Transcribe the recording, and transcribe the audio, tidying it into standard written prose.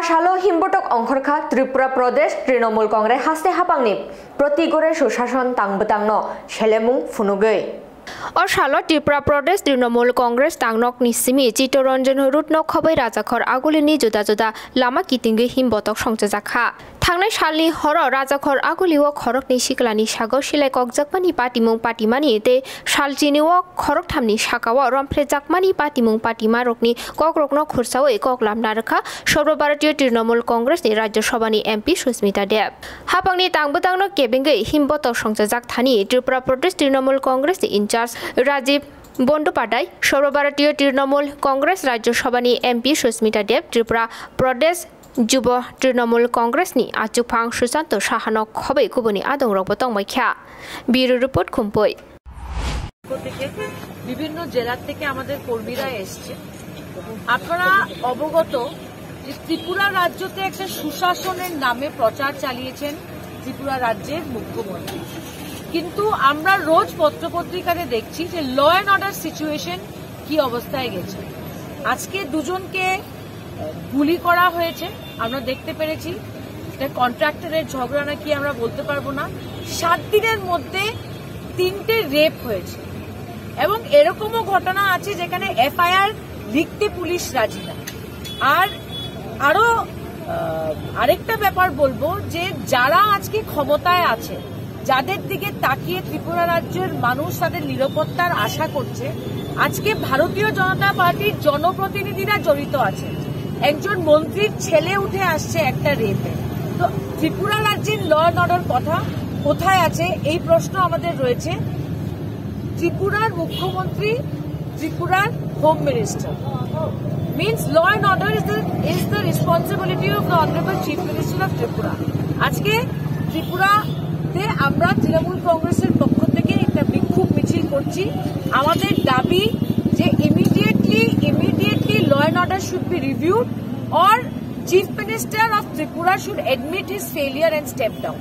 সালো হিমবটক অংখরখা ত্রিপুরা প্রদেশ তৃণমূল কংগ্রেস হাসতে হাপাংনি প্রতিগড়ে সুশাসন তাংবতাংন সেলেমুং ফুনুগৈ সালো ত্রিপুরা প্রদেশ তৃণমূল কংগ্রেস তাংনক নিসিমি চিত্তরঞ্জন রুটনক খबै রাজাখর আগুলিনি जुदा जुदा लामा कितिंगै हिमबटक संजाखा थांनाय सालनि हर राजाखर आगुलिओ खरकनि सिक्लानि सागौ सिलाय कगजाकमानि पाटिमुं पाटिमानि ते सालचिनिओ खरकथामनि साकाओ रमफ्ले जाकमानि पाटिमुं पाटिमा रकनि ककरकनो खुरसाओ ककलामना रखा सर्वभारतीय तृणमूल कांग्रेसनि राज्य सभानि एमपि सुस्मिता देव हापांनि तांबोतांनो केबिंगै हिमबटक संजाक थानि त्रिपुरा प्रदेश तृणमूल कांग्रेसनि इनचार्ज राजीव बंडोपाध्याय सर्वभारतीय तृणमूल कांग्रेस राज्य सभानि एमपि सुस्मिता देव त्रिपुरा प्रदेश যুব তৃণমূল কংগ্রেসনি আচুফাং সুশান্ত সাহানক খबै গুবনি আদং রবতং মাইখ্যা ব্যুরো রিপোর্ট খুম্পই বিভিন্ন জেলা থেকে আমাদের কর্মীরা এসেছে। আপনারা অবগত যে ত্রিপুরা রাজ্যতে একটা সুশাসনের নামে প্রচার চালিয়েছেন ত্রিপুরা রাজ্যের মুখ্যমন্ত্রী, কিন্তু আমরা রোজ পত্রপত্রিকাতে দেখছি যে ল অ্যান্ড অর্ডার সিচুয়েশন কি অবস্থায় গেছে। আজকে দুজনকে গুলি করা হয়েছে, আমরা দেখতে পেরেছি। কন্ট্রাক্টরের ঝগড়া নাকি আমরা বলতে পারবো না। 7 দিনের মধ্যে 3টে রেপ হয়েছে এবং এরকমও ঘটনা আছে যেখানে এফআইআর লিখতে পুলিশ রাজি না। আর আরো আরেকটা ব্যাপার বলবো যে যারা আজকে ক্ষমতায় আছে, যাদের দিকে তাকিয়ে ত্রিপুরা রাজ্যের মানুষ তাদের নিরাপত্তার আশা করছে, আজকে ভারতীয় জনতা পার্টির জনপ্রতিনিধিরা জড়িত আছে। একজন মন্ত্রীর ছেলে উঠে আসছে একটা রেপে। তো ত্রিপুরা রাজ্যের ল অ্যান্ড অর্ডার কথা কোথায় আছে এই প্রশ্ন আমাদের রয়েছে। ত্রিপুরার মুখ্যমন্ত্রী, ত্রিপুরার home minister means law and order is the responsibility of the honorable chief minister of Tripura. আজকে ত্রিপুরাতে আমরা তৃণমূল কংগ্রেসের পক্ষ থেকে একটা বিক্ষোভ মিছিল করছি। আমাদের দাবি যে immediately law and order should be reviewed or chief minister of Tripura should admit his failure and step down.